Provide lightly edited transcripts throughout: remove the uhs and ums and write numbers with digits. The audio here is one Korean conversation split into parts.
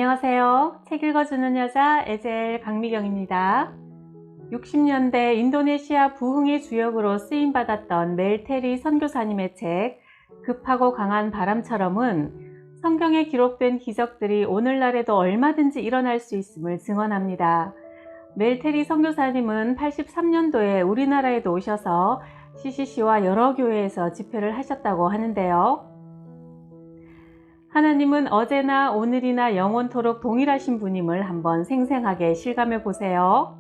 안녕하세요. 책 읽어주는 여자 에젤 박미경입니다. 60년대 인도네시아 부흥의 주역으로 쓰임받았던 멜 테리 선교사님의 책 급하고 강한 바람처럼은 성경에 기록된 기적들이 오늘날에도 얼마든지 일어날 수 있음을 증언합니다. 멜 테리 선교사님은 83년도에 우리나라에도 오셔서 CCC와 여러 교회에서 집회를 하셨다고 하는데요. 하나님은 어제나 오늘이나 영원토록 동일하신 분임을 한번 생생하게 실감해 보세요.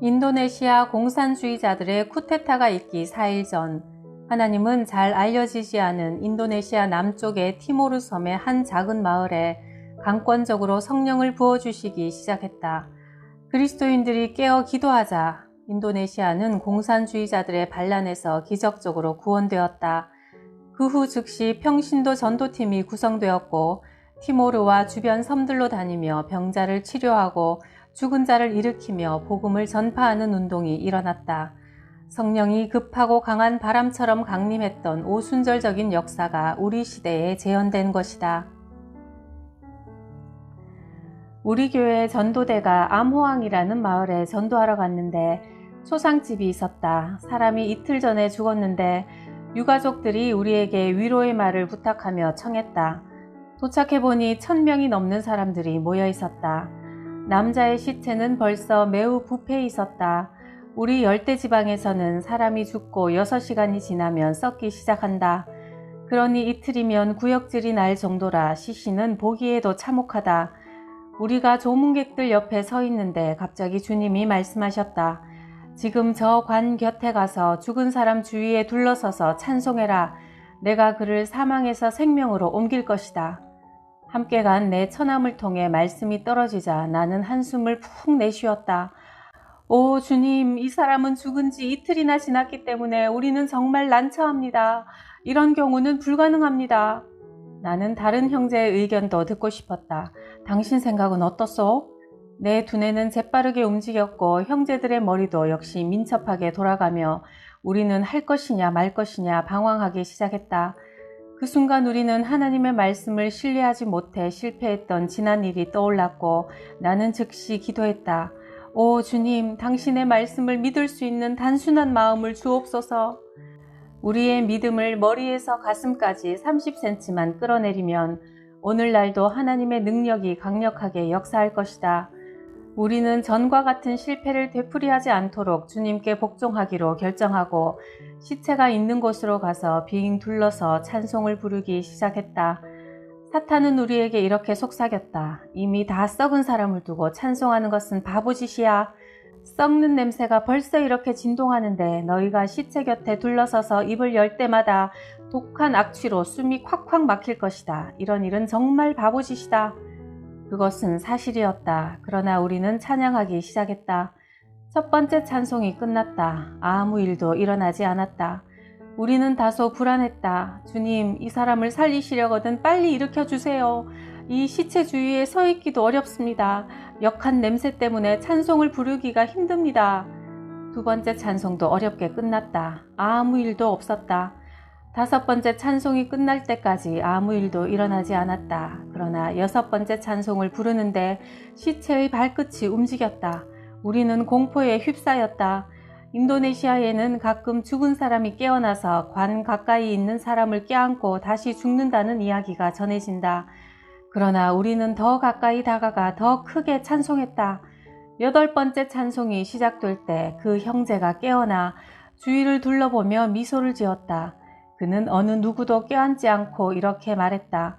인도네시아 공산주의자들의 쿠데타가 있기 4일 전, 하나님은 잘 알려지지 않은 인도네시아 남쪽의 티모르 섬의 한 작은 마을에 강권적으로 성령을 부어주시기 시작했다. 그리스도인들이 깨어 기도하자 인도네시아는 공산주의자들의 반란에서 기적적으로 구원되었다. 그 후 즉시 평신도 전도팀이 구성되었고 티모르와 주변 섬들로 다니며 병자를 치료하고 죽은 자를 일으키며 복음을 전파하는 운동이 일어났다. 성령이 급하고 강한 바람처럼 강림했던 오순절적인 역사가 우리 시대에 재현된 것이다. 우리 교회 전도대가 암호항이라는 마을에 전도하러 갔는데 초상집이 있었다. 사람이 이틀 전에 죽었는데 유가족들이 우리에게 위로의 말을 부탁하며 청했다. 도착해보니 1000명이 넘는 사람들이 모여 있었다. 남자의 시체는 벌써 매우 부패해 있었다. 우리 열대지방에서는 사람이 죽고 6시간이 지나면 썩기 시작한다. 그러니 이틀이면 구역질이 날 정도라 시신은 보기에도 참혹하다. 우리가 조문객들 옆에 서 있는데 갑자기 주님이 말씀하셨다. 지금 저 관 곁에 가서 죽은 사람 주위에 둘러서서 찬송해라. 내가 그를 사망에서 생명으로 옮길 것이다. 함께 간 내 처남을 통해 말씀이 떨어지자 나는 한숨을 푹 내쉬었다. 오 주님, 이 사람은 죽은 지 이틀이나 지났기 때문에 우리는 정말 난처합니다. 이런 경우는 불가능합니다. 나는 다른 형제의 의견도 듣고 싶었다. 당신 생각은 어떻소? 내 두뇌는 재빠르게 움직였고 형제들의 머리도 역시 민첩하게 돌아가며 우리는 할 것이냐 말 것이냐 방황하기 시작했다. 그 순간 우리는 하나님의 말씀을 신뢰하지 못해 실패했던 지난 일이 떠올랐고 나는 즉시 기도했다. 오 주님, 당신의 말씀을 믿을 수 있는 단순한 마음을 주옵소서. 우리의 믿음을 머리에서 가슴까지 30cm만 끌어내리면 오늘날도 하나님의 능력이 강력하게 역사할 것이다. 우리는 전과 같은 실패를 되풀이하지 않도록 주님께 복종하기로 결정하고 시체가 있는 곳으로 가서 빙 둘러서 찬송을 부르기 시작했다. 사탄은 우리에게 이렇게 속삭였다. 이미 다 썩은 사람을 두고 찬송하는 것은 바보짓이야. 썩는 냄새가 벌써 이렇게 진동하는데 너희가 시체 곁에 둘러서서 입을 열 때마다 독한 악취로 숨이 콱콱 막힐 것이다. 이런 일은 정말 바보짓이다. 그것은 사실이었다. 그러나 우리는 찬양하기 시작했다. 첫 번째 찬송이 끝났다. 아무 일도 일어나지 않았다. 우리는 다소 불안했다. 주님, 이 사람을 살리시려거든 빨리 일으켜주세요. 이 시체 주위에 서 있기도 어렵습니다. 역한 냄새 때문에 찬송을 부르기가 힘듭니다. 두 번째 찬송도 어렵게 끝났다. 아무 일도 없었다. 다섯 번째 찬송이 끝날 때까지 아무 일도 일어나지 않았다. 그러나 여섯 번째 찬송을 부르는데 시체의 발끝이 움직였다. 우리는 공포에 휩싸였다. 인도네시아에는 가끔 죽은 사람이 깨어나서 관 가까이 있는 사람을 껴안고 다시 죽는다는 이야기가 전해진다. 그러나 우리는 더 가까이 다가가 더 크게 찬송했다. 여덟 번째 찬송이 시작될 때 그 형제가 깨어나 주위를 둘러보며 미소를 지었다. 그는 어느 누구도 껴안지 않고 이렇게 말했다.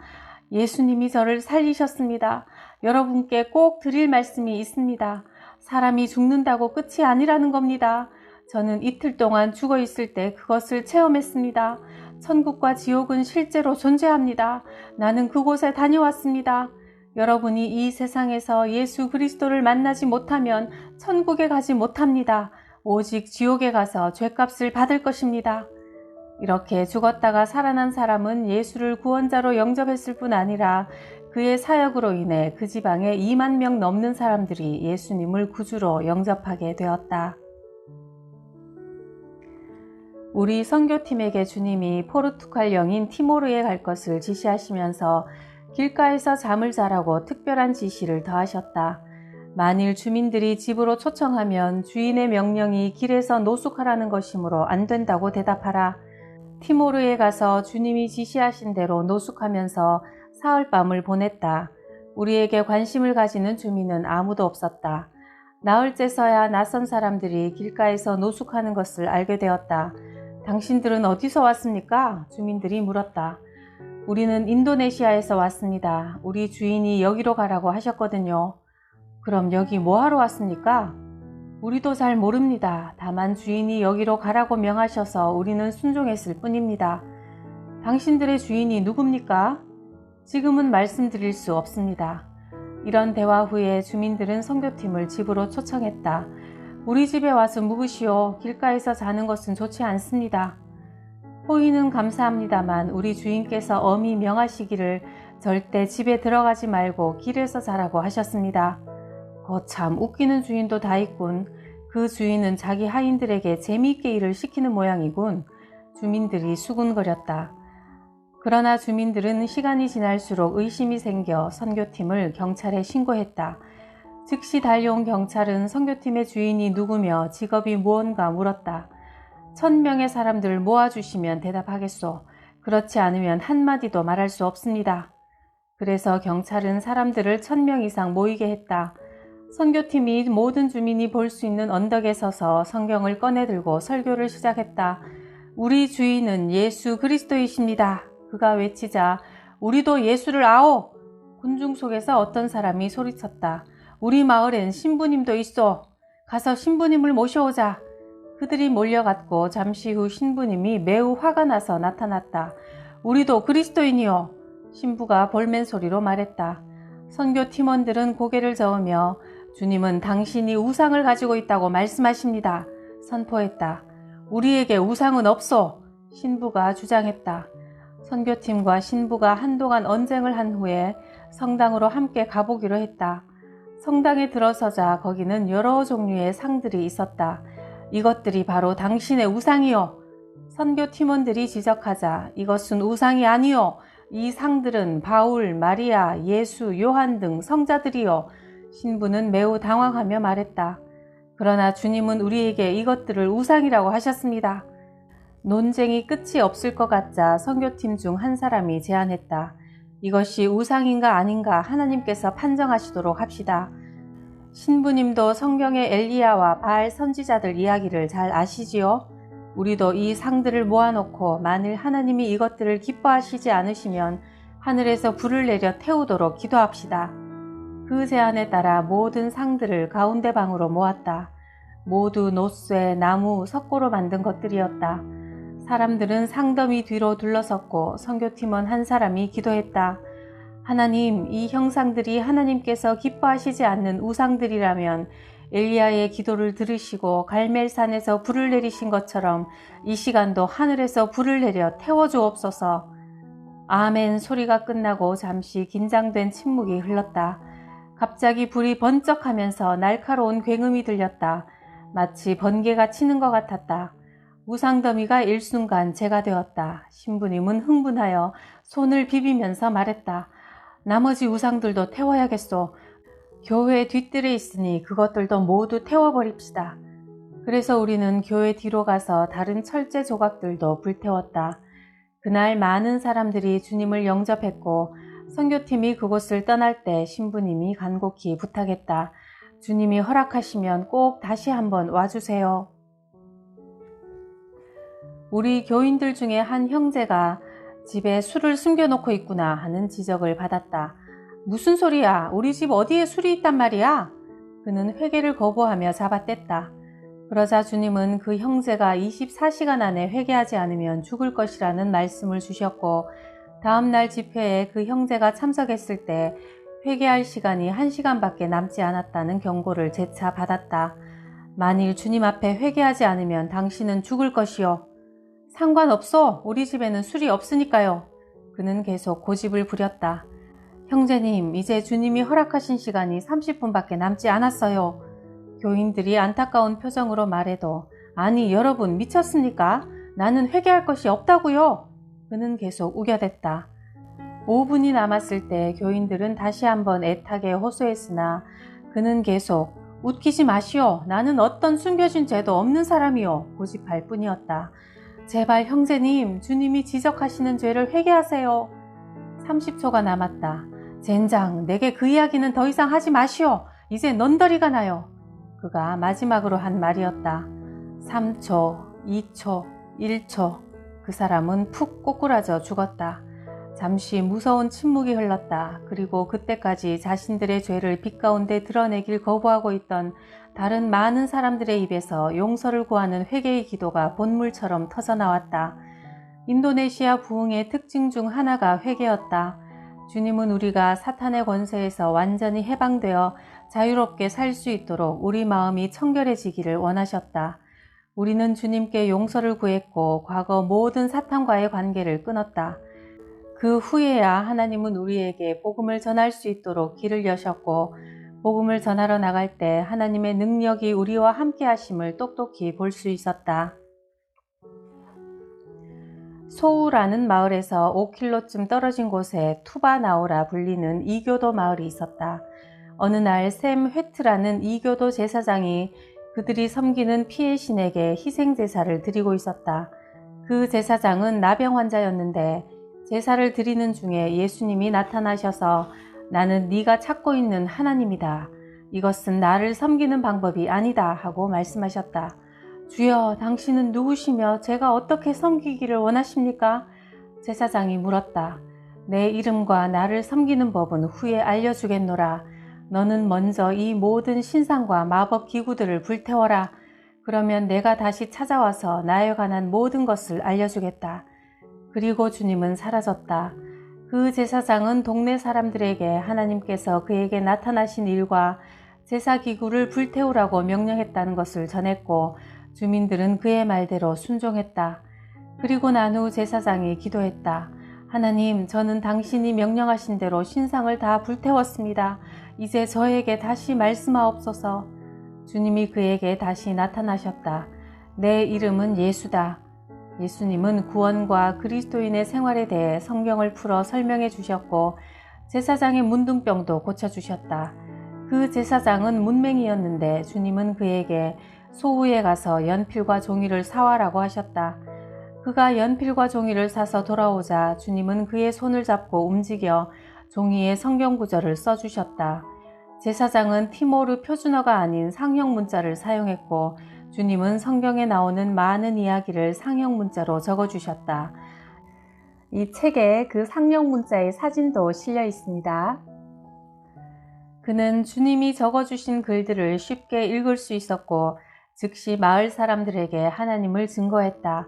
예수님이 저를 살리셨습니다. 여러분께 꼭 드릴 말씀이 있습니다. 사람이 죽는다고 끝이 아니라는 겁니다. 저는 이틀 동안 죽어 있을 때 그것을 체험했습니다. 천국과 지옥은 실제로 존재합니다. 나는 그곳에 다녀왔습니다. 여러분이 이 세상에서 예수 그리스도를 만나지 못하면 천국에 가지 못합니다. 오직 지옥에 가서 죄값을 받을 것입니다. 이렇게 죽었다가 살아난 사람은 예수를 구원자로 영접했을 뿐 아니라 그의 사역으로 인해 그 지방에 2만 명 넘는 사람들이 예수님을 구주로 영접하게 되었다. 우리 선교팀에게 주님이 포르투갈 영인 티모르에 갈 것을 지시하시면서 길가에서 잠을 자라고 특별한 지시를 더하셨다. 만일 주민들이 집으로 초청하면 주인의 명령이 길에서 노숙하라는 것이므로 안 된다고 대답하라. 티모르에 가서 주님이 지시하신 대로 노숙하면서 사흘밤을 보냈다. 우리에게 관심을 가지는 주민은 아무도 없었다. 나흘째서야 낯선 사람들이 길가에서 노숙하는 것을 알게 되었다. 당신들은 어디서 왔습니까? 주민들이 물었다. 우리는 인도네시아에서 왔습니다. 우리 주인이 여기로 가라고 하셨거든요. 그럼 여기 뭐하러 왔습니까? 우리도 잘 모릅니다. 다만 주인이 여기로 가라고 명하셔서 우리는 순종했을 뿐입니다. 당신들의 주인이 누굽니까? 지금은 말씀드릴 수 없습니다. 이런 대화 후에 주민들은 선교팀을 집으로 초청했다. 우리 집에 와서 묵으시오. 길가에서 자는 것은 좋지 않습니다. 호의는 감사합니다만 우리 주인께서 엄히 명하시기를 절대 집에 들어가지 말고 길에서 자라고 하셨습니다. 거참 웃기는 주인도 다 있군. 그 주인은 자기 하인들에게 재미있게 일을 시키는 모양이군. 주민들이 수군거렸다. 그러나 주민들은 시간이 지날수록 의심이 생겨 선교팀을 경찰에 신고했다. 즉시 달려온 경찰은 선교팀의 주인이 누구며 직업이 무언가 물었다. 1000명의 사람들을 모아주시면 대답하겠소. 그렇지 않으면 한마디도 말할 수 없습니다. 그래서 경찰은 사람들을 1000명 이상 모이게 했다. 선교팀이 모든 주민이 볼 수 있는 언덕에 서서 성경을 꺼내들고 설교를 시작했다. 우리 주인은 예수 그리스도이십니다. 그가 외치자 우리도 예수를 아오! 군중 속에서 어떤 사람이 소리쳤다. 우리 마을엔 신부님도 있어. 가서 신부님을 모셔오자. 그들이 몰려갔고 잠시 후 신부님이 매우 화가 나서 나타났다. 우리도 그리스도인이요. 신부가 볼멘 소리로 말했다. 선교 팀원들은 고개를 저으며 주님은 당신이 우상을 가지고 있다고 말씀하십니다. 선포했다. 우리에게 우상은 없어. 신부가 주장했다. 선교팀과 신부가 한동안 언쟁을 한 후에 성당으로 함께 가보기로 했다. 성당에 들어서자 거기는 여러 종류의 상들이 있었다. 이것들이 바로 당신의 우상이요. 선교 팀원들이 지적하자 이것은 우상이 아니요. 이 상들은 바울, 마리아, 예수, 요한 등 성자들이요. 신부는 매우 당황하며 말했다. 그러나 주님은 우리에게 이것들을 우상이라고 하셨습니다. 논쟁이 끝이 없을 것 같자 선교팀 중 한 사람이 제안했다. 이것이 우상인가 아닌가 하나님께서 판정하시도록 합시다. 신부님도 성경의 엘리야와 바알 선지자들 이야기를 잘 아시지요? 우리도 이 상들을 모아놓고 만일 하나님이 이것들을 기뻐하시지 않으시면 하늘에서 불을 내려 태우도록 기도합시다. 그 제안에 따라 모든 상들을 가운데 방으로 모았다. 모두 노쇠, 나무, 석고로 만든 것들이었다. 사람들은 상더미 뒤로 둘러섰고 선교팀원 한 사람이 기도했다. 하나님, 이 형상들이 하나님께서 기뻐하시지 않는 우상들이라면 엘리야의 기도를 들으시고 갈멜산에서 불을 내리신 것처럼 이 시간도 하늘에서 불을 내려 태워주옵소서. 아멘 소리가 끝나고 잠시 긴장된 침묵이 흘렀다. 갑자기 불이 번쩍하면서 날카로운 굉음이 들렸다. 마치 번개가 치는 것 같았다. 우상더미가 일순간 재가 되었다. 신부님은 흥분하여 손을 비비면서 말했다. 나머지 우상들도 태워야겠소. 교회 뒷뜰에 있으니 그것들도 모두 태워버립시다. 그래서 우리는 교회 뒤로 가서 다른 철제 조각들도 불태웠다. 그날 많은 사람들이 주님을 영접했고 선교팀이 그곳을 떠날 때 신부님이 간곡히 부탁했다. 주님이 허락하시면 꼭 다시 한번 와주세요. 우리 교인들 중에 한 형제가 집에 술을 숨겨놓고 있구나 하는 지적을 받았다. 무슨 소리야? 우리 집 어디에 술이 있단 말이야? 그는 회개를 거부하며 잡아뗐다. 그러자 주님은 그 형제가 24시간 안에 회개하지 않으면 죽을 것이라는 말씀을 주셨고 다음날 집회에 그 형제가 참석했을 때 회개할 시간이 1시간밖에 남지 않았다는 경고를 재차 받았다. 만일 주님 앞에 회개하지 않으면 당신은 죽을 것이요. 상관없어. 우리 집에는 술이 없으니까요. 그는 계속 고집을 부렸다. 형제님, 이제 주님이 허락하신 시간이 30분밖에 남지 않았어요. 교인들이 안타까운 표정으로 말해도 아니 여러분 미쳤습니까? 나는 회개할 것이 없다고요. 그는 계속 우겨댔다. 5분이 남았을 때 교인들은 다시 한번 애타게 호소했으나 그는 계속 웃기지 마시오. 나는 어떤 숨겨진 죄도 없는 사람이요. 고집할 뿐이었다. 제발 형제님, 주님이 지적하시는 죄를 회개하세요. 30초가 남았다. 젠장, 내게 그 이야기는 더 이상 하지 마시오. 이제 넌더리가 나요. 그가 마지막으로 한 말이었다. 3초, 2초, 1초. 그 사람은 푹 꼬꾸라져 죽었다. 잠시 무서운 침묵이 흘렀다. 그리고 그때까지 자신들의 죄를 빛 가운데 드러내길 거부하고 있던 다른 많은 사람들의 입에서 용서를 구하는 회개의 기도가 본물처럼 터져나왔다. 인도네시아 부흥의 특징 중 하나가 회개였다. 주님은 우리가 사탄의 권세에서 완전히 해방되어 자유롭게 살 수 있도록 우리 마음이 청결해지기를 원하셨다. 우리는 주님께 용서를 구했고 과거 모든 사탄과의 관계를 끊었다. 그 후에야 하나님은 우리에게 복음을 전할 수 있도록 길을 여셨고 복음을 전하러 나갈 때 하나님의 능력이 우리와 함께 하심을 똑똑히 볼 수 있었다. 소우라는 마을에서 5km쯤 떨어진 곳에 투바나오라 불리는 이교도 마을이 있었다. 어느 날 샘 회트라는 이교도 제사장이 그들이 섬기는 피해 신에게 희생제사를 드리고 있었다. 그 제사장은 나병 환자였는데 제사를 드리는 중에 예수님이 나타나셔서 나는 네가 찾고 있는 하나님이다. 이것은 나를 섬기는 방법이 아니다 하고 말씀하셨다. 주여, 당신은 누구시며 제가 어떻게 섬기기를 원하십니까? 제사장이 물었다. 내 이름과 나를 섬기는 법은 후에 알려주겠노라. 너는 먼저 이 모든 신상과 마법 기구들을 불태워라. 그러면 내가 다시 찾아와서 나에 관한 모든 것을 알려주겠다. 그리고 주님은 사라졌다. 그 제사장은 동네 사람들에게 하나님께서 그에게 나타나신 일과 제사기구를 불태우라고 명령했다는 것을 전했고 주민들은 그의 말대로 순종했다. 그리고 난 후 제사장이 기도했다. 하나님, 저는 당신이 명령하신 대로 신상을 다 불태웠습니다. 이제 저에게 다시 말씀하옵소서. 주님이 그에게 다시 나타나셨다. 내 이름은 예수다. 예수님은 구원과 그리스도인의 생활에 대해 성경을 풀어 설명해 주셨고 제사장의 문둥병도 고쳐주셨다. 그 제사장은 문맹이였는데 주님은 그에게 소우에 가서 연필과 종이를 사와라고 하셨다. 그가 연필과 종이를 사서 돌아오자 주님은 그의 손을 잡고 움직여 종이에 성경 구절을 써주셨다. 제사장은 티모르 표준어가 아닌 상형 문자를 사용했고 주님은 성경에 나오는 많은 이야기를 상형 문자로 적어주셨다. 이 책에 그 상형 문자의 사진도 실려 있습니다. 그는 주님이 적어주신 글들을 쉽게 읽을 수 있었고 즉시 마을 사람들에게 하나님을 증거했다.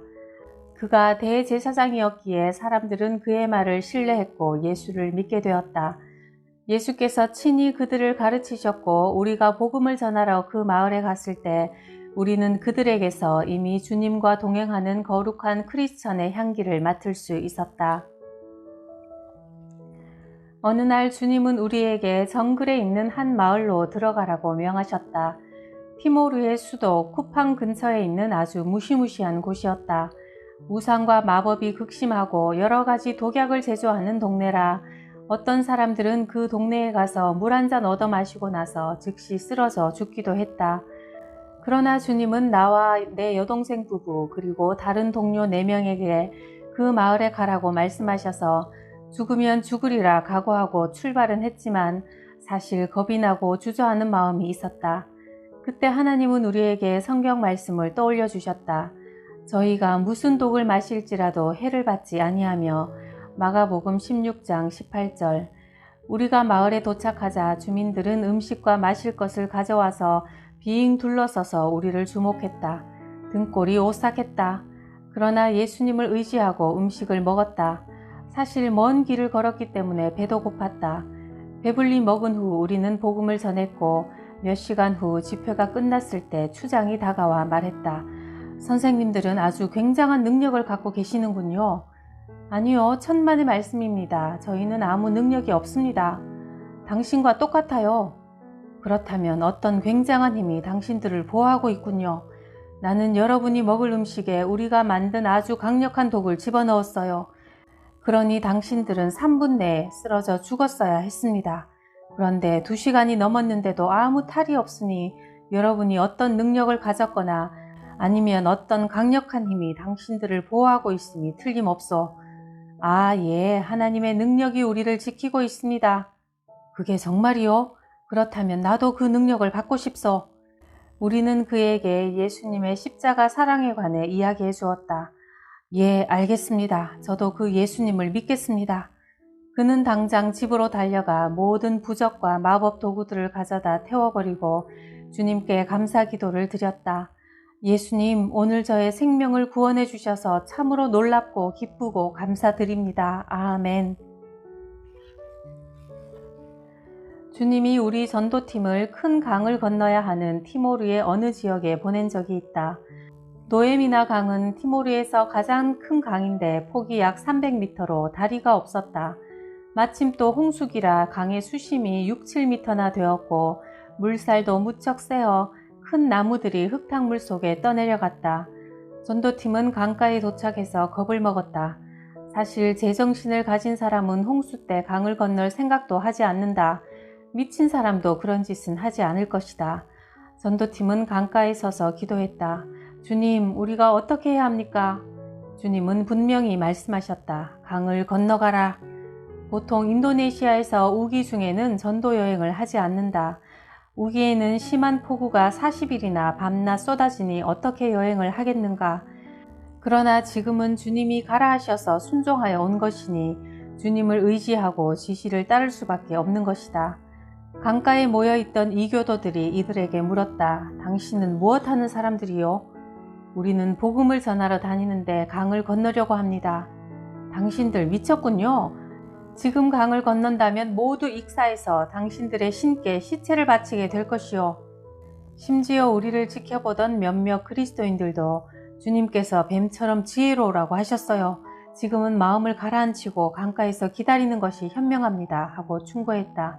그가 대제사장이었기에 사람들은 그의 말을 신뢰했고 예수를 믿게 되었다. 예수께서 친히 그들을 가르치셨고 우리가 복음을 전하러 그 마을에 갔을 때 우리는 그들에게서 이미 주님과 동행하는 거룩한 크리스천의 향기를 맡을 수 있었다. 어느 날 주님은 우리에게 정글에 있는 한 마을로 들어가라고 명하셨다. 티모르의 수도 쿠팡 근처에 있는 아주 무시무시한 곳이었다. 우상과 마법이 극심하고 여러 가지 독약을 제조하는 동네라 어떤 사람들은 그 동네에 가서 물 한 잔 얻어 마시고 나서 즉시 쓰러져 죽기도 했다. 그러나 주님은 나와 내 여동생 부부 그리고 다른 동료 4명에게 그 마을에 가라고 말씀하셔서 죽으면 죽으리라 각오하고 출발은 했지만 사실 겁이 나고 주저하는 마음이 있었다. 그때 하나님은 우리에게 성경 말씀을 떠올려 주셨다. 저희가 무슨 독을 마실지라도 해를 받지 아니하며 마가복음 16장 18절. 우리가 마을에 도착하자 주민들은 음식과 마실 것을 가져와서 빙 둘러서서 우리를 주목했다. 등골이 오싹했다. 그러나 예수님을 의지하고 음식을 먹었다. 사실 먼 길을 걸었기 때문에 배도 고팠다. 배불리 먹은 후 우리는 복음을 전했고 몇 시간 후 집회가 끝났을 때 추장이 다가와 말했다. 선생님들은 아주 굉장한 능력을 갖고 계시는군요. 아니요, 천만의 말씀입니다. 저희는 아무 능력이 없습니다. 당신과 똑같아요. 그렇다면 어떤 굉장한 힘이 당신들을 보호하고 있군요. 나는 여러분이 먹을 음식에 우리가 만든 아주 강력한 독을 집어넣었어요. 그러니 당신들은 3분 내에 쓰러져 죽었어야 했습니다. 그런데 2시간이 넘었는데도 아무 탈이 없으니 여러분이 어떤 능력을 가졌거나 아니면 어떤 강력한 힘이 당신들을 보호하고 있음이 틀림없소. 아, 예, 하나님의 능력이 우리를 지키고 있습니다. 그게 정말이요? 그렇다면 나도 그 능력을 받고 싶소. 우리는 그에게 예수님의 십자가 사랑에 관해 이야기해 주었다. 예, 알겠습니다. 저도 그 예수님을 믿겠습니다. 그는 당장 집으로 달려가 모든 부적과 마법 도구들을 가져다 태워버리고 주님께 감사 기도를 드렸다. 예수님, 오늘 저의 생명을 구원해 주셔서 참으로 놀랍고 기쁘고 감사드립니다. 아멘. 주님이 우리 전도팀을 큰 강을 건너야 하는 티모르의 어느 지역에 보낸 적이 있다. 노에미나 강은 티모르에서 가장 큰 강인데 폭이 약 300m로 다리가 없었다. 마침 또 홍수기라 강의 수심이 6, 7m나 되었고 물살도 무척 세어 큰 나무들이 흙탕물 속에 떠내려갔다. 전도팀은 강가에 도착해서 겁을 먹었다. 사실 제정신을 가진 사람은 홍수 때 강을 건널 생각도 하지 않는다. 미친 사람도 그런 짓은 하지 않을 것이다. 전도팀은 강가에 서서 기도했다. 주님, 우리가 어떻게 해야 합니까? 주님은 분명히 말씀하셨다. 강을 건너가라. 보통 인도네시아에서 우기 중에는 전도 여행을 하지 않는다. 우기에는 심한 폭우가 40일이나 밤낮 쏟아지니 어떻게 여행을 하겠는가? 그러나 지금은 주님이 가라 하셔서 순종하여 온 것이니 주님을 의지하고 지시를 따를 수밖에 없는 것이다. 강가에 모여있던 이교도들이 이들에게 물었다. 당신은 무엇하는 사람들이요? 우리는 복음을 전하러 다니는데 강을 건너려고 합니다. 당신들 미쳤군요. 지금 강을 건넌다면 모두 익사해서 당신들의 신께 시체를 바치게 될 것이요. 심지어 우리를 지켜보던 몇몇 그리스도인들도 주님께서 뱀처럼 지혜로우라고 하셨어요. 지금은 마음을 가라앉히고 강가에서 기다리는 것이 현명합니다. 하고 충고했다.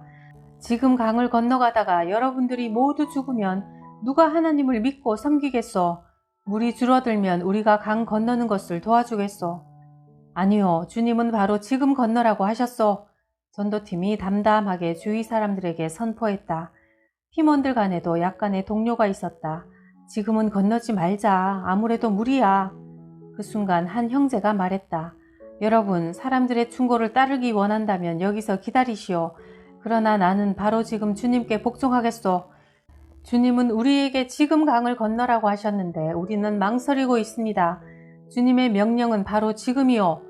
지금 강을 건너가다가 여러분들이 모두 죽으면 누가 하나님을 믿고 섬기겠소? 물이 줄어들면 우리가 강 건너는 것을 도와주겠소? 아니요, 주님은 바로 지금 건너라고 하셨소. 전도팀이 담담하게 주위 사람들에게 선포했다. 팀원들 간에도 약간의 동료가 있었다. 지금은 건너지 말자. 아무래도 무리야. 그 순간 한 형제가 말했다. 여러분, 사람들의 충고를 따르기 원한다면 여기서 기다리시오. 그러나 나는 바로 지금 주님께 복종하겠소. 주님은 우리에게 지금 강을 건너라고 하셨는데 우리는 망설이고 있습니다. 주님의 명령은 바로 지금이요.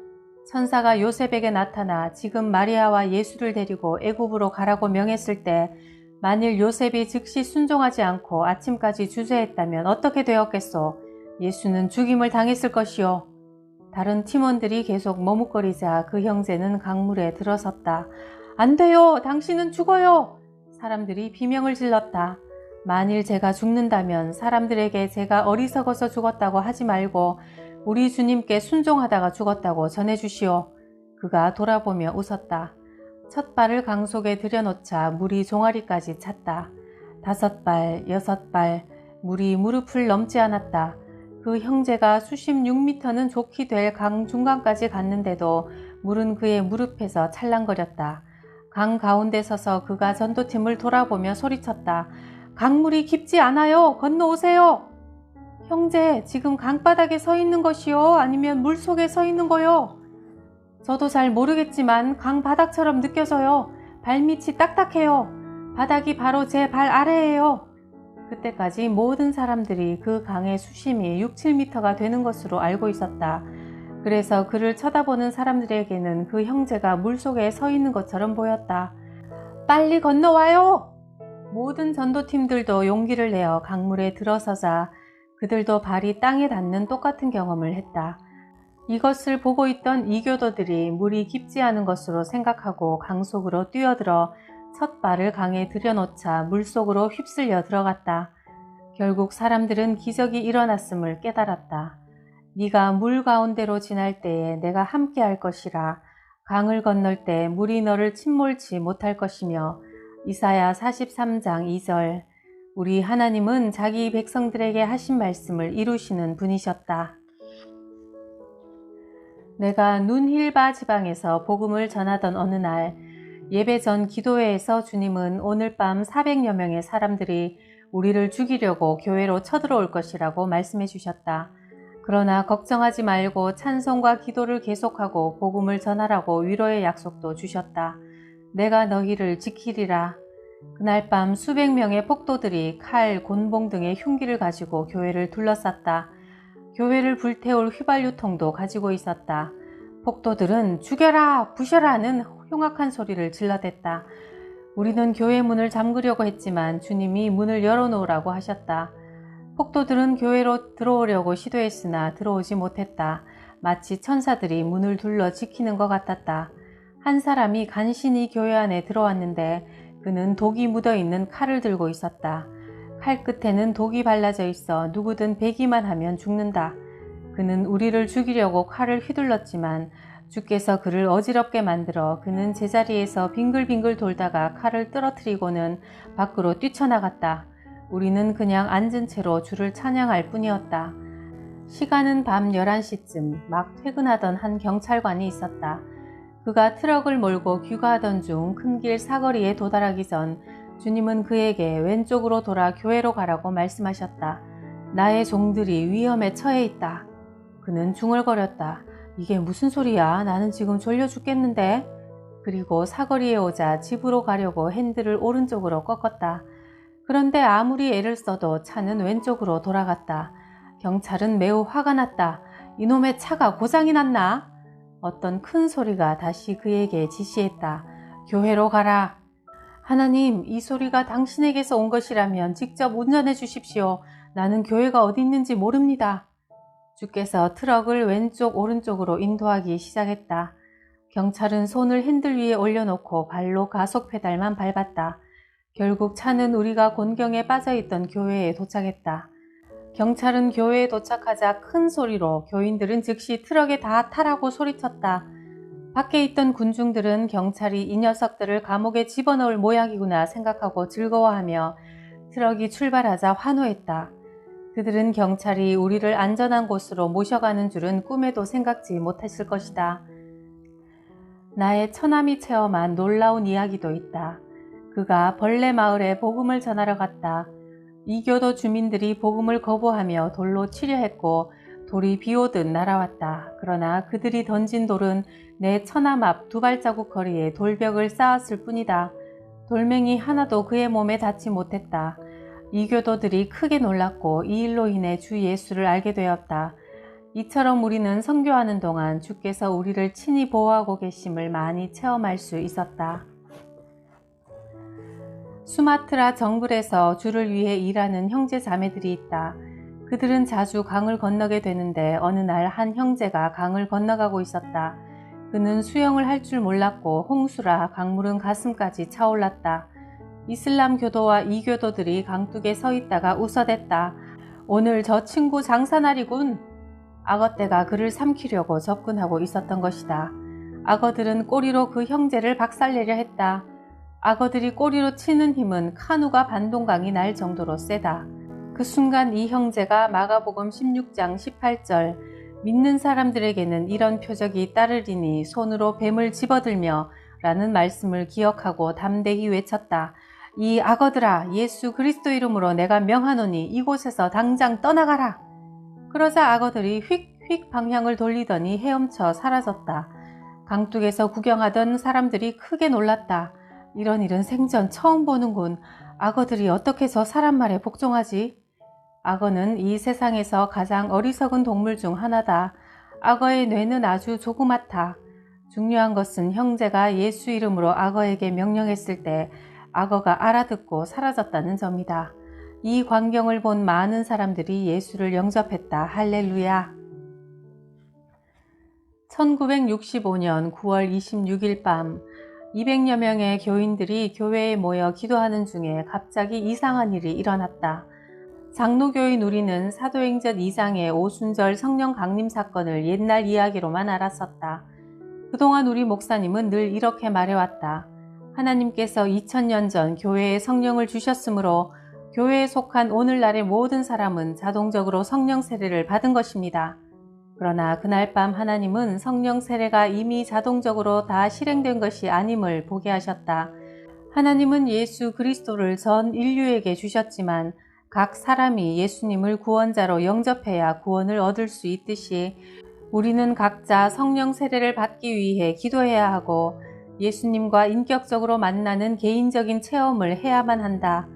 천사가 요셉에게 나타나 지금 마리아와 예수를 데리고 애굽으로 가라고 명했을 때 만일 요셉이 즉시 순종하지 않고 아침까지 주저했다면 어떻게 되었겠소? 예수는 죽임을 당했을 것이요. 다른 팀원들이 계속 머뭇거리자 그 형제는 강물에 들어섰다. 안 돼요! 당신은 죽어요! 사람들이 비명을 질렀다. 만일 제가 죽는다면 사람들에게 제가 어리석어서 죽었다고 하지 말고 우리 주님께 순종하다가 죽었다고 전해주시오. 그가 돌아보며 웃었다. 첫 발을 강 속에 들여놓자 물이 종아리까지 찼다. 5발, 6발, 물이 무릎을 넘지 않았다. 그 형제가 수십 6m는 좋게 될 강 중간까지 갔는데도 물은 그의 무릎에서 찰랑거렸다. 강 가운데 서서 그가 전도팀을 돌아보며 소리쳤다. 강물이 깊지 않아요. 건너오세요. 형제, 지금 강바닥에 서 있는 것이요? 아니면 물속에 서 있는 거요? 저도 잘 모르겠지만 강바닥처럼 느껴져요. 발밑이 딱딱해요. 바닥이 바로 제 발 아래예요. 그때까지 모든 사람들이 그 강의 수심이 6, 7m가 되는 것으로 알고 있었다. 그래서 그를 쳐다보는 사람들에게는 그 형제가 물속에 서 있는 것처럼 보였다. 빨리 건너와요! 모든 전도팀들도 용기를 내어 강물에 들어서자 그들도 발이 땅에 닿는 똑같은 경험을 했다. 이것을 보고 있던 이교도들이 물이 깊지 않은 것으로 생각하고 강 속으로 뛰어들어 첫 발을 강에 들여놓자 물속으로 휩쓸려 들어갔다. 결국 사람들은 기적이 일어났음을 깨달았다. 네가 물 가운데로 지날 때에 내가 함께 할 것이라. 강을 건널 때 물이 너를 침몰치 못할 것이며 이사야 43장 2절. 우리 하나님은 자기 백성들에게 하신 말씀을 이루시는 분이셨다. 내가 눈힐바 지방에서 복음을 전하던 어느 날 예배 전 기도회에서 주님은 오늘 밤 400여 명의 사람들이 우리를 죽이려고 교회로 쳐들어올 것이라고 말씀해 주셨다. 그러나 걱정하지 말고 찬송과 기도를 계속하고 복음을 전하라고 위로의 약속도 주셨다. 내가 너희를 지키리라. 그날 밤 수백 명의 폭도들이 칼, 곤봉 등의 흉기를 가지고 교회를 둘러쌌다. 교회를 불태울 휘발유통도 가지고 있었다. 폭도들은 죽여라, 부셔라는 흉악한 소리를 질러댔다. 우리는 교회 문을 잠그려고 했지만 주님이 문을 열어놓으라고 하셨다. 폭도들은 교회로 들어오려고 시도했으나 들어오지 못했다. 마치 천사들이 문을 둘러 지키는 것 같았다. 한 사람이 간신히 교회 안에 들어왔는데 그는 독이 묻어있는 칼을 들고 있었다. 칼 끝에는 독이 발라져 있어 누구든 베기만 하면 죽는다. 그는 우리를 죽이려고 칼을 휘둘렀지만 주께서 그를 어지럽게 만들어 그는 제자리에서 빙글빙글 돌다가 칼을 떨어뜨리고는 밖으로 뛰쳐나갔다. 우리는 그냥 앉은 채로 주를 찬양할 뿐이었다. 시간은 밤 11시쯤 막 퇴근하던 한 경찰관이 있었다. 그가 트럭을 몰고 귀가하던 중 큰 길 사거리에 도달하기 전 주님은 그에게 왼쪽으로 돌아 교회로 가라고 말씀하셨다. 나의 종들이 위험에 처해 있다. 그는 중얼거렸다. 이게 무슨 소리야? 나는 지금 졸려 죽겠는데? 그리고 사거리에 오자 집으로 가려고 핸들을 오른쪽으로 꺾었다. 그런데 아무리 애를 써도 차는 왼쪽으로 돌아갔다. 경찰은 매우 화가 났다. 이놈의 차가 고장이 났나? 어떤 큰 소리가 다시 그에게 지시했다. 교회로 가라. 하나님, 이 소리가 당신에게서 온 것이라면 직접 운전해 주십시오. 나는 교회가 어디 있는지 모릅니다. 주께서 트럭을 왼쪽 오른쪽으로 인도하기 시작했다. 경찰은 손을 핸들 위에 올려놓고 발로 가속 페달만 밟았다. 결국 차는 우리가 곤경에 빠져있던 교회에 도착했다. 경찰은 교회에 도착하자 큰 소리로 교인들은 즉시 트럭에 다 타라고 소리쳤다. 밖에 있던 군중들은 경찰이 이 녀석들을 감옥에 집어넣을 모양이구나 생각하고 즐거워하며 트럭이 출발하자 환호했다. 그들은 경찰이 우리를 안전한 곳으로 모셔가는 줄은 꿈에도 생각지 못했을 것이다. 나의 처남이 체험한 놀라운 이야기도 있다. 그가 벌레 마을에 복음을 전하러 갔다. 이교도 주민들이 복음을 거부하며 돌로 치려 했고 돌이 비오듯 날아왔다. 그러나 그들이 던진 돌은 내 처남 앞 2발자국 거리에 돌벽을 쌓았을 뿐이다. 돌멩이 하나도 그의 몸에 닿지 못했다. 이교도들이 크게 놀랐고 이 일로 인해 주 예수를 알게 되었다. 이처럼 우리는 선교하는 동안 주께서 우리를 친히 보호하고 계심을 많이 체험할 수 있었다. 수마트라 정글에서 주를 위해 일하는 형제 자매들이 있다. 그들은 자주 강을 건너게 되는데 어느 날 한 형제가 강을 건너가고 있었다. 그는 수영을 할 줄 몰랐고 홍수라 강물은 가슴까지 차올랐다. 이슬람 교도와 이교도들이 강둑에 서 있다가 웃어댔다. 오늘 저 친구 장사날이군. 악어떼가 그를 삼키려고 접근하고 있었던 것이다. 악어들은 꼬리로 그 형제를 박살내려 했다. 악어들이 꼬리로 치는 힘은 카누가 반동강이 날 정도로 세다. 그 순간 이 형제가 마가복음 16장 18절 믿는 사람들에게는 이런 표적이 따르리니 손으로 뱀을 집어들며 라는 말씀을 기억하고 담대히 외쳤다. 이 악어들아, 예수 그리스도 이름으로 내가 명하노니 이곳에서 당장 떠나가라. 그러자 악어들이 휙휙 방향을 돌리더니 헤엄쳐 사라졌다. 강둑에서 구경하던 사람들이 크게 놀랐다. 이런 일은 생전 처음 보는군. 악어들이 어떻게 저 사람 말에 복종하지? 악어는 이 세상에서 가장 어리석은 동물 중 하나다. 악어의 뇌는 아주 조그맣다. 중요한 것은 형제가 예수 이름으로 악어에게 명령했을 때 악어가 알아듣고 사라졌다는 점이다. 이 광경을 본 많은 사람들이 예수를 영접했다. 할렐루야. 1965년 9월 26일 밤 200여 명의 교인들이 교회에 모여 기도하는 중에 갑자기 이상한 일이 일어났다. 장로교인 우리는 사도행전 2장의 오순절 성령 강림 사건을 옛날 이야기로만 알았었다. 그동안 우리 목사님은 늘 이렇게 말해왔다. 하나님께서 2000년 전 교회에 성령을 주셨으므로 교회에 속한 오늘날의 모든 사람은 자동적으로 성령 세례를 받은 것입니다. 그러나 그날 밤 하나님은 성령 세례가 이미 자동적으로 다 실행된 것이 아님을 보게 하셨다. 하나님은 예수 그리스도를 전 인류에게 주셨지만 각 사람이 예수님을 구원자로 영접해야 구원을 얻을 수 있듯이 우리는 각자 성령 세례를 받기 위해 기도해야 하고 예수님과 인격적으로 만나는 개인적인 체험을 해야만 한다.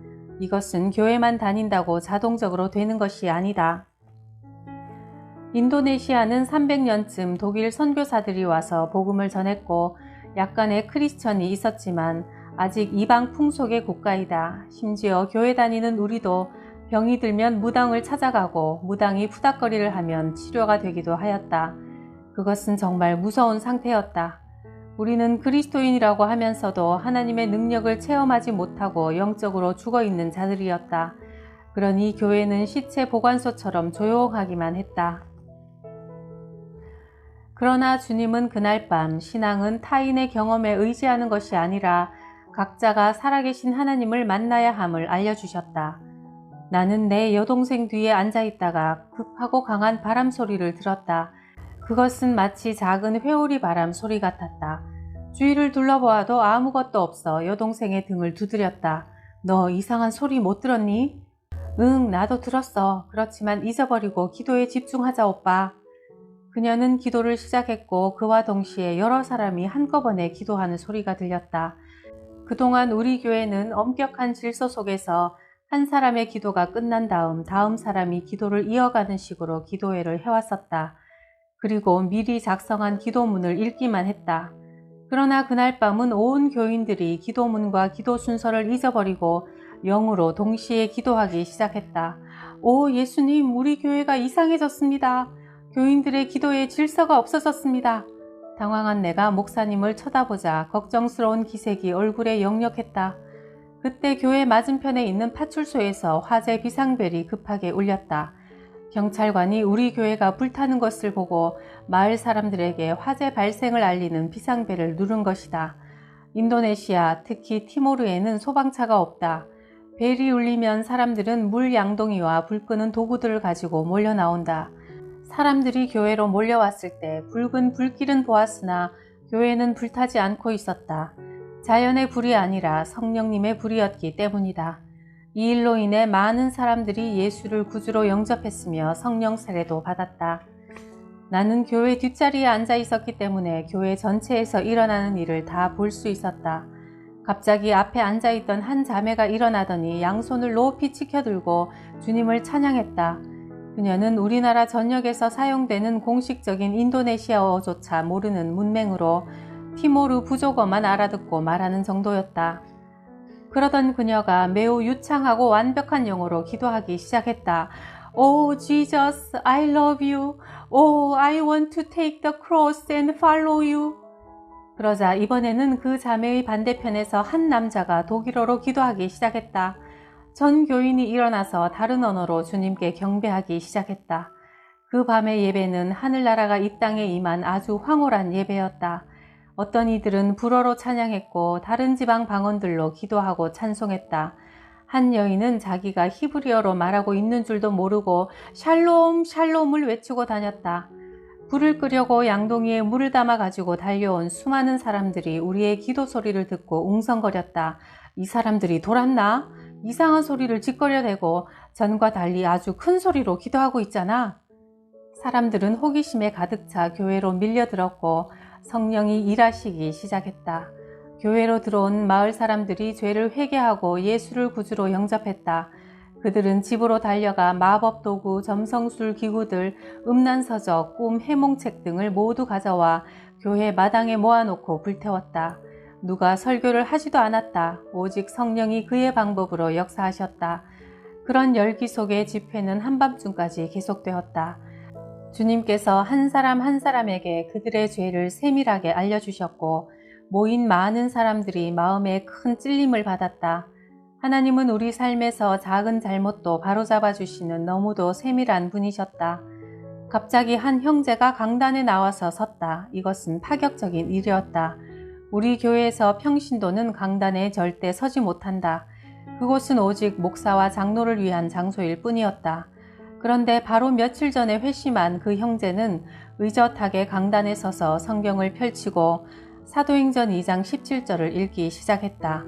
이것은 교회만 다닌다고 자동적으로 되는 것이 아니다. 인도네시아는 300년쯤 독일 선교사들이 와서 복음을 전했고 약간의 크리스천이 있었지만 아직 이방 풍속의 국가이다. 심지어 교회 다니는 우리도 병이 들면 무당을 찾아가고 무당이 푸닥거리를 하면 치료가 되기도 하였다. 그것은 정말 무서운 상태였다. 우리는 그리스도인이라고 하면서도 하나님의 능력을 체험하지 못하고 영적으로 죽어있는 자들이었다. 그러니 교회는 시체 보관소처럼 조용하기만 했다. 그러나 주님은 그날 밤 신앙은 타인의 경험에 의지하는 것이 아니라 각자가 살아계신 하나님을 만나야 함을 알려주셨다. 나는 내 여동생 뒤에 앉아있다가 급하고 강한 바람 소리를 들었다. 그것은 마치 작은 회오리 바람 소리 같았다. 주위를 둘러보아도 아무것도 없어 여동생의 등을 두드렸다. 너 이상한 소리 못 들었니? 응, 나도 들었어. 그렇지만 잊어버리고 기도에 집중하자, 오빠. 그녀는 기도를 시작했고 그와 동시에 여러 사람이 한꺼번에 기도하는 소리가 들렸다. 그동안 우리 교회는 엄격한 질서 속에서 한 사람의 기도가 끝난 다음 사람이 기도를 이어가는 식으로 기도회를 해왔었다. 그리고 미리 작성한 기도문을 읽기만 했다. 그러나 그날 밤은 온 교인들이 기도문과 기도 순서를 잊어버리고 영으로 동시에 기도하기 시작했다. 오 예수님, 우리 교회가 이상해졌습니다. 교인들의 기도에 질서가 없어졌습니다. 당황한 내가 목사님을 쳐다보자 걱정스러운 기색이 얼굴에 역력했다. 그때 교회 맞은편에 있는 파출소에서 화재 비상벨이 급하게 울렸다. 경찰관이 우리 교회가 불타는 것을 보고 마을 사람들에게 화재 발생을 알리는 비상벨을 누른 것이다. 인도네시아, 특히 티모르에는 소방차가 없다. 벨이 울리면 사람들은 물 양동이와 불 끄는 도구들을 가지고 몰려 나온다. 사람들이 교회로 몰려왔을 때 붉은 불길은 보았으나 교회는 불타지 않고 있었다. 자연의 불이 아니라 성령님의 불이었기 때문이다. 이 일로 인해 많은 사람들이 예수를 구주로 영접했으며 성령 세례도 받았다. 나는 교회 뒷자리에 앉아 있었기 때문에 교회 전체에서 일어나는 일을 다 볼 수 있었다. 갑자기 앞에 앉아있던 한 자매가 일어나더니 양손을 높이 치켜들고 주님을 찬양했다. 그녀는 우리나라 전역에서 사용되는 공식적인 인도네시아어조차 모르는 문맹으로 티모르 부족어만 알아듣고 말하는 정도였다. 그러던 그녀가 매우 유창하고 완벽한 영어로 기도하기 시작했다. Oh Jesus, I love you. Oh, I want to take the cross and follow you. 그러자 이번에는 그 자매의 반대편에서 한 남자가 독일어로 기도하기 시작했다. 전 교인이 일어나서 다른 언어로 주님께 경배하기 시작했다. 그 밤의 예배는 하늘나라가 이 땅에 임한 아주 황홀한 예배였다. 어떤 이들은 불어로 찬양했고 다른 지방 방언들로 기도하고 찬송했다. 한 여인은 자기가 히브리어로 말하고 있는 줄도 모르고 샬롬 샬롬을 외치고 다녔다. 불을 끄려고 양동이에 물을 담아 가지고 달려온 수많은 사람들이 우리의 기도 소리를 듣고 웅성거렸다. 이 사람들이 돌았나? 이상한 소리를 짓거려대고 전과 달리 아주 큰 소리로 기도하고 있잖아. 사람들은 호기심에 가득 차 교회로 밀려들었고 성령이 일하시기 시작했다. 교회로 들어온 마을 사람들이 죄를 회개하고 예수를 구주로 영접했다. 그들은 집으로 달려가 마법 도구, 점성술 기구들, 음란서적, 꿈, 해몽책 등을 모두 가져와 교회 마당에 모아놓고 불태웠다. 누가 설교를 하지도 않았다. 오직 성령이 그의 방법으로 역사하셨다. 그런 열기 속에 집회는 한밤중까지 계속되었다. 주님께서 한 사람 한 사람에게 그들의 죄를 세밀하게 알려주셨고 모인 많은 사람들이 마음에 큰 찔림을 받았다. 하나님은 우리 삶에서 작은 잘못도 바로잡아 주시는 너무도 세밀한 분이셨다. 갑자기 한 형제가 강단에 나와서 섰다. 이것은 파격적인 일이었다. 우리 교회에서 평신도는 강단에 절대 서지 못한다. 그곳은 오직 목사와 장로를 위한 장소일 뿐이었다. 그런데 바로 며칠 전에 회심한 그 형제는 의젓하게 강단에 서서 성경을 펼치고 사도행전 2장 17절을 읽기 시작했다.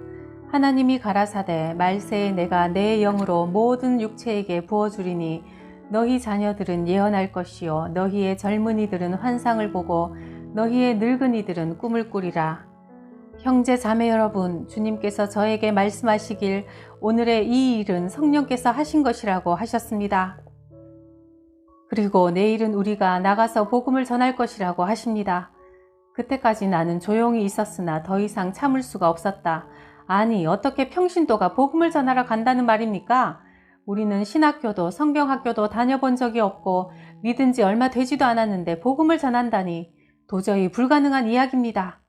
하나님이 가라사대 말세에 내가 내 영으로 모든 육체에게 부어주리니 너희 자녀들은 예언할 것이요 너희의 젊은이들은 환상을 보고 너희의 늙은이들은 꿈을 꾸리라. 형제 자매 여러분, 주님께서 저에게 말씀하시길 오늘의 이 일은 성령께서 하신 것이라고 하셨습니다. 그리고 내일은 우리가 나가서 복음을 전할 것이라고 하십니다. 그때까지 나는 조용히 있었으나 더 이상 참을 수가 없었다. 아니, 어떻게 평신도가 복음을 전하러 간다는 말입니까? 우리는 신학교도 성경학교도 다녀본 적이 없고 믿은 지 얼마 되지도 않았는데 복음을 전한다니 도저히 불가능한 이야기입니다.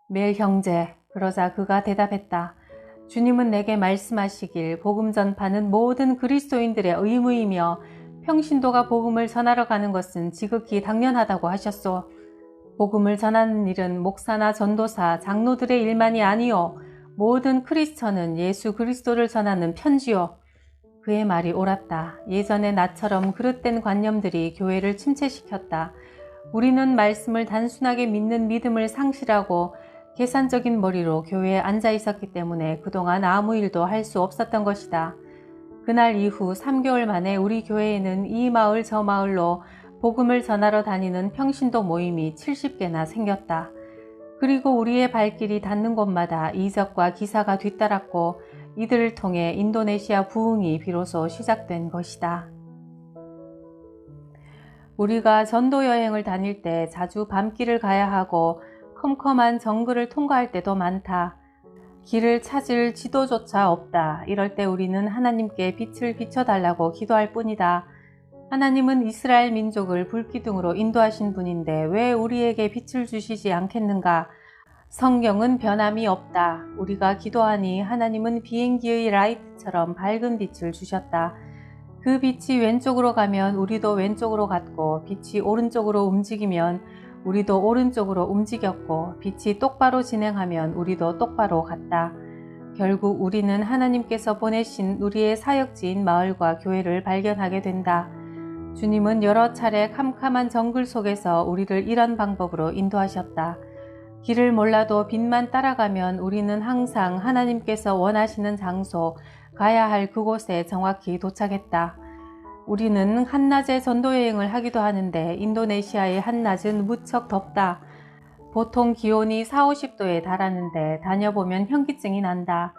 멜 형제, 그러자 그가 대답했다. 주님은 내게 말씀하시길 복음 전파는 모든 그리스도인들의 의무이며 평신도가 복음을 전하러 가는 것은 지극히 당연하다고 하셨소. 복음을 전하는 일은 목사나 전도사, 장로들의 일만이 아니요 모든 크리스천은 예수 그리스도를 전하는 편지요. 그의 말이 옳았다. 예전에 나처럼 그릇된 관념들이 교회를 침체시켰다. 우리는 말씀을 단순하게 믿는 믿음을 상실하고 계산적인 머리로 교회에 앉아 있었기 때문에 그동안 아무 일도 할 수 없었던 것이다. 그날 이후 3개월 만에 우리 교회에는 이 마을 저 마을로 복음을 전하러 다니는 평신도 모임이 70개나 생겼다. 그리고 우리의 발길이 닿는 곳마다 이적과 기사가 뒤따랐고 이들을 통해 인도네시아 부흥이 비로소 시작된 것이다. 우리가 전도 여행을 다닐 때 자주 밤길을 가야 하고 컴컴한 정글을 통과할 때도 많다. 길을 찾을 지도조차 없다. 이럴 때 우리는 하나님께 빛을 비춰달라고 기도할 뿐이다. 하나님은 이스라엘 민족을 불기둥으로 인도하신 분인데 왜 우리에게 빛을 주시지 않겠는가? 성경은 변함이 없다. 우리가 기도하니 하나님은 비행기의 라이트처럼 밝은 빛을 주셨다. 그 빛이 왼쪽으로 가면 우리도 왼쪽으로 갔고 빛이 오른쪽으로 움직이면 우리도 오른쪽으로 움직였고 빛이 똑바로 진행하면 우리도 똑바로 갔다. 결국 우리는 하나님께서 보내신 우리의 사역지인 마을과 교회를 발견하게 된다. 주님은 여러 차례 캄캄한 정글 속에서 우리를 이런 방법으로 인도하셨다. 길을 몰라도 빛만 따라가면 우리는 항상 하나님께서 원하시는 장소, 가야 할 그곳에 정확히 도착했다. 우리는 한낮에 전도여행을 하기도 하는데 인도네시아의 한낮은 무척 덥다. 보통 기온이 40~50도에 달하는데 다녀보면 현기증이 난다.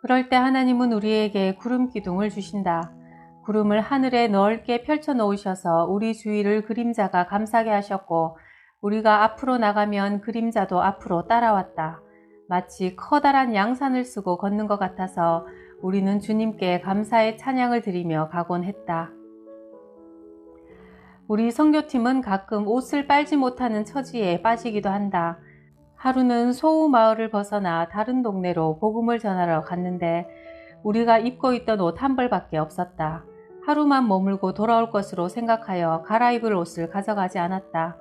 그럴 때 하나님은 우리에게 구름 기둥을 주신다. 구름을 하늘에 넓게 펼쳐 놓으셔서 우리 주위를 그림자가 감싸게 하셨고 우리가 앞으로 나가면 그림자도 앞으로 따라왔다. 마치 커다란 양산을 쓰고 걷는 것 같아서 우리는 주님께 감사의 찬양을 드리며 가곤 했다. 우리 선교팀은 가끔 옷을 빨지 못하는 처지에 빠지기도 한다. 하루는 소우 마을을 벗어나 다른 동네로 복음을 전하러 갔는데 우리가 입고 있던 옷 한 벌밖에 없었다. 하루만 머물고 돌아올 것으로 생각하여 갈아입을 옷을 가져가지 않았다.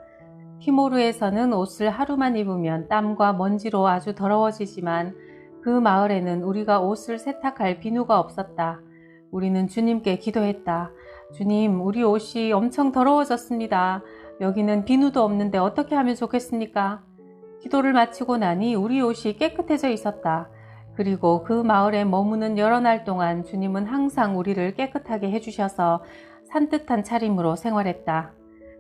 티모르에서는 옷을 하루만 입으면 땀과 먼지로 아주 더러워지지만 그 마을에는 우리가 옷을 세탁할 비누가 없었다. 우리는 주님께 기도했다. 주님, 우리 옷이 엄청 더러워졌습니다. 여기는 비누도 없는데 어떻게 하면 좋겠습니까? 기도를 마치고 나니 우리 옷이 깨끗해져 있었다. 그리고 그 마을에 머무는 여러 날 동안 주님은 항상 우리를 깨끗하게 해주셔서 산뜻한 차림으로 생활했다.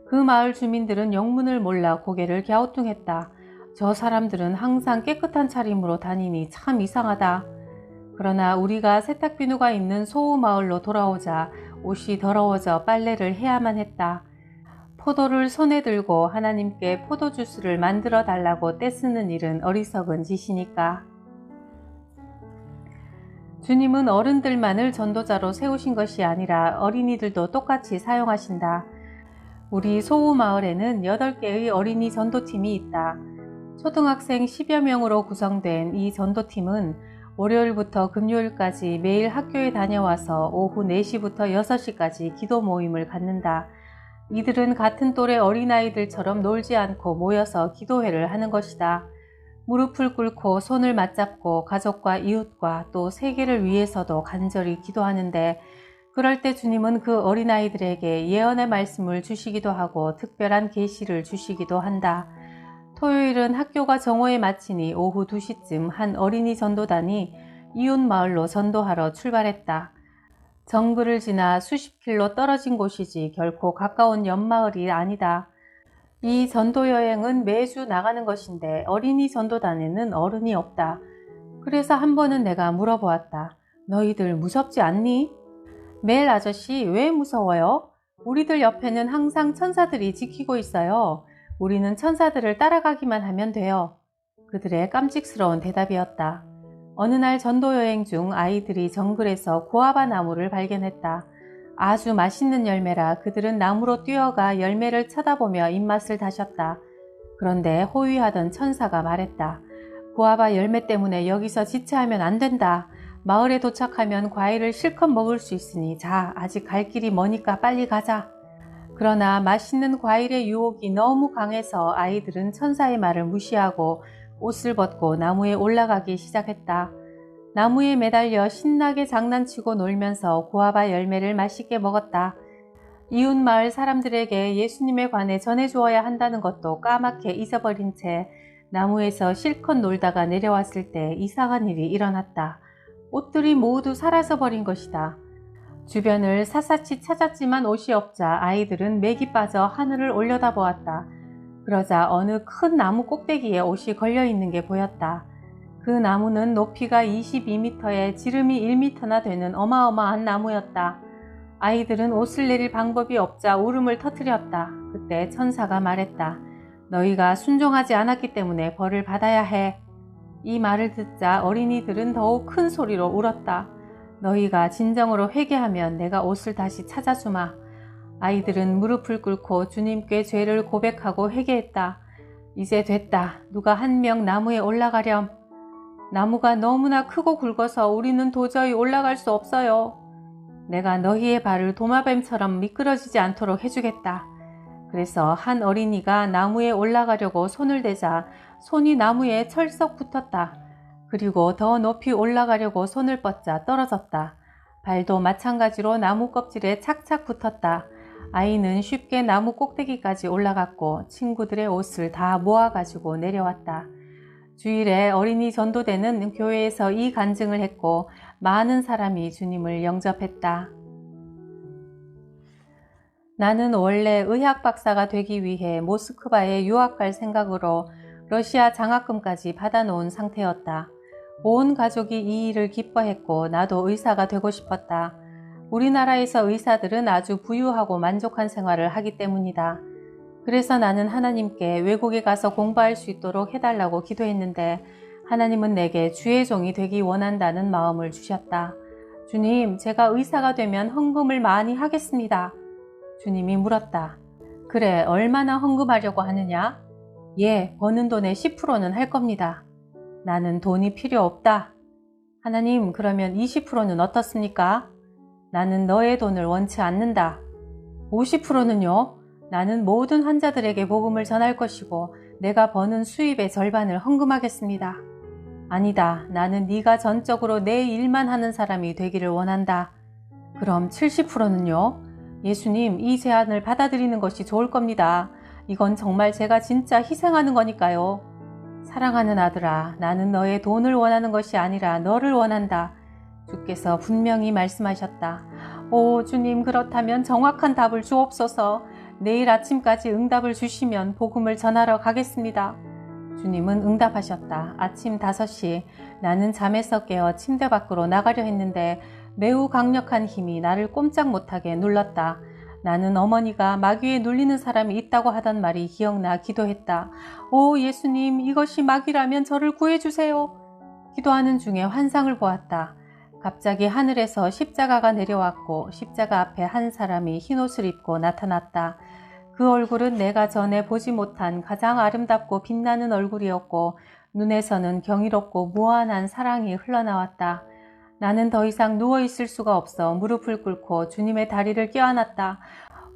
그 마을 주민들은 영문을 몰라 고개를 갸우뚱했다. 저 사람들은 항상 깨끗한 차림으로 다니니 참 이상하다. 그러나 우리가 세탁비누가 있는 소우 마을로 돌아오자 옷이 더러워져 빨래를 해야만 했다. 포도를 손에 들고 하나님께 포도주스를 만들어 달라고 떼쓰는 일은 어리석은 짓이니까. 주님은 어른들만을 전도자로 세우신 것이 아니라 어린이들도 똑같이 사용하신다. 우리 소우 마을에는 8개의 어린이 전도팀이 있다. 초등학생 10여 명으로 구성된 이 전도팀은 월요일부터 금요일까지 매일 학교에 다녀와서 오후 4시부터 6시까지 기도 모임을 갖는다. 이들은 같은 또래 어린아이들처럼 놀지 않고 모여서 기도회를 하는 것이다. 무릎을 꿇고 손을 맞잡고 가족과 이웃과 또 세계를 위해서도 간절히 기도하는데, 그럴 때 주님은 그 어린아이들에게 예언의 말씀을 주시기도 하고 특별한 계시를 주시기도 한다. 토요일은 학교가 정오에 마치니 오후 2시쯤 한 어린이 전도단이 이웃 마을로 전도하러 출발했다. 정글을 지나 수십 킬로 떨어진 곳이지 결코 가까운 옆마을이 아니다. 이 전도 여행은 매주 나가는 것인데 어린이 전도단에는 어른이 없다. 그래서 한 번은 내가 물어보았다. 너희들 무섭지 않니? 멜 아저씨, 왜 무서워요? 우리들 옆에는 항상 천사들이 지키고 있어요. 우리는 천사들을 따라가기만 하면 돼요. 그들의 깜찍스러운 대답이었다. 어느 날 전도 여행 중 아이들이 정글에서 구아바 나무를 발견했다. 아주 맛있는 열매라 그들은 나무로 뛰어가 열매를 쳐다보며 입맛을 다셨다. 그런데 호위하던 천사가 말했다. 구아바 열매 때문에 여기서 지체하면 안 된다. 마을에 도착하면 과일을 실컷 먹을 수 있으니 자, 아직 갈 길이 머니까 빨리 가자. 그러나 맛있는 과일의 유혹이 너무 강해서 아이들은 천사의 말을 무시하고 옷을 벗고 나무에 올라가기 시작했다. 나무에 매달려 신나게 장난치고 놀면서 구아바 열매를 맛있게 먹었다. 이웃 마을 사람들에게 예수님에 관해 전해주어야 한다는 것도 까맣게 잊어버린 채 나무에서 실컷 놀다가 내려왔을 때 이상한 일이 일어났다. 옷들이 모두 사라져 버린 것이다. 주변을 샅샅이 찾았지만 옷이 없자 아이들은 맥이 빠져 하늘을 올려다보았다. 그러자 어느 큰 나무 꼭대기에 옷이 걸려있는 게 보였다. 그 나무는 높이가 22m에 지름이 1m나 되는 어마어마한 나무였다. 아이들은 옷을 내릴 방법이 없자 울음을 터뜨렸다. 그때 천사가 말했다. 너희가 순종하지 않았기 때문에 벌을 받아야 해. 이 말을 듣자 어린이들은 더욱 큰 소리로 울었다. 너희가 진정으로 회개하면 내가 옷을 다시 찾아주마. 아이들은 무릎을 꿇고 주님께 죄를 고백하고 회개했다. 이제 됐다. 누가 한 명 나무에 올라가렴. 나무가 너무나 크고 굵어서 우리는 도저히 올라갈 수 없어요. 내가 너희의 발을 도마뱀처럼 미끄러지지 않도록 해주겠다. 그래서 한 어린이가 나무에 올라가려고 손을 대자 손이 나무에 철썩 붙었다. 그리고 더 높이 올라가려고 손을 뻗자 떨어졌다. 발도 마찬가지로 나무 껍질에 착착 붙었다. 아이는 쉽게 나무 꼭대기까지 올라갔고 친구들의 옷을 다 모아가지고 내려왔다. 주일에 어린이 전도대는 교회에서 이 간증을 했고 많은 사람이 주님을 영접했다. 나는 원래 의학 박사가 되기 위해 모스크바에 유학 갈 생각으로 러시아 장학금까지 받아놓은 상태였다. 온 가족이 이 일을 기뻐했고 나도 의사가 되고 싶었다. 우리나라에서 의사들은 아주 부유하고 만족한 생활을 하기 때문이다. 그래서 나는 하나님께 외국에 가서 공부할 수 있도록 해달라고 기도했는데 하나님은 내게 주의 종이 되기 원한다는 마음을 주셨다. 주님, 제가 의사가 되면 헌금을 많이 하겠습니다. 주님이 물었다. 그래, 얼마나 헌금하려고 하느냐? 예, 버는 돈의 10%는 할 겁니다. 나는 돈이 필요 없다. 하나님, 그러면 20%는 어떻습니까? 나는 너의 돈을 원치 않는다. 50%는요? 나는 모든 환자들에게 복음을 전할 것이고 내가 버는 수입의 절반을 헌금하겠습니다. 아니다. 나는 네가 전적으로 내 일만 하는 사람이 되기를 원한다. 그럼 70%는요? 예수님, 이 제안을 받아들이는 것이 좋을 겁니다. 이건 정말 제가 진짜 희생하는 거니까요. 사랑하는 아들아, 나는 너의 돈을 원하는 것이 아니라 너를 원한다. 주께서 분명히 말씀하셨다. 오 주님, 그렇다면 정확한 답을 주옵소서. 내일 아침까지 응답을 주시면 복음을 전하러 가겠습니다. 주님은 응답하셨다. 아침 5시 나는 잠에서 깨어 침대 밖으로 나가려 했는데 매우 강력한 힘이 나를 꼼짝 못하게 눌렀다. 나는 어머니가 마귀에 눌리는 사람이 있다고 하던 말이 기억나 기도했다. 오 예수님, 이것이 마귀라면 저를 구해주세요. 기도하는 중에 환상을 보았다. 갑자기 하늘에서 십자가가 내려왔고 십자가 앞에 한 사람이 흰옷을 입고 나타났다. 그 얼굴은 내가 전에 보지 못한 가장 아름답고 빛나는 얼굴이었고 눈에서는 경이롭고 무한한 사랑이 흘러나왔다. 나는 더 이상 누워있을 수가 없어 무릎을 꿇고 주님의 다리를 껴안았다.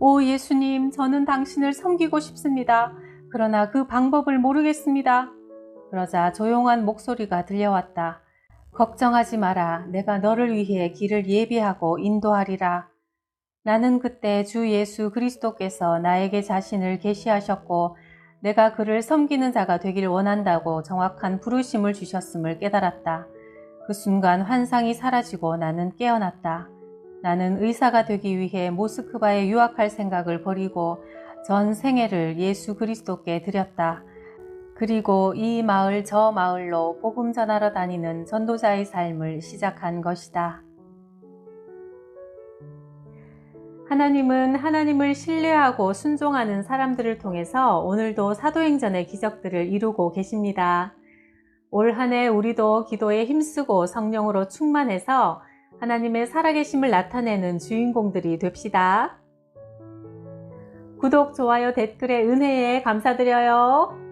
오 예수님, 저는 당신을 섬기고 싶습니다. 그러나 그 방법을 모르겠습니다. 그러자 조용한 목소리가 들려왔다. 걱정하지 마라. 내가 너를 위해 길을 예비하고 인도하리라. 나는 그때 주 예수 그리스도께서 나에게 자신을 계시하셨고 내가 그를 섬기는 자가 되길 원한다고 정확한 부르심을 주셨음을 깨달았다. 그 순간 환상이 사라지고 나는 깨어났다. 나는 의사가 되기 위해 모스크바에 유학할 생각을 버리고 전 생애를 예수 그리스도께 드렸다. 그리고 이 마을 저 마을로 복음 전하러 다니는 전도자의 삶을 시작한 것이다. 하나님은 하나님을 신뢰하고 순종하는 사람들을 통해서 오늘도 사도행전의 기적들을 이루고 계십니다. 올 한 해 우리도 기도에 힘쓰고 성령으로 충만해서 하나님의 살아계심을 나타내는 주인공들이 됩시다. 구독, 좋아요, 댓글에 은혜에 감사드려요.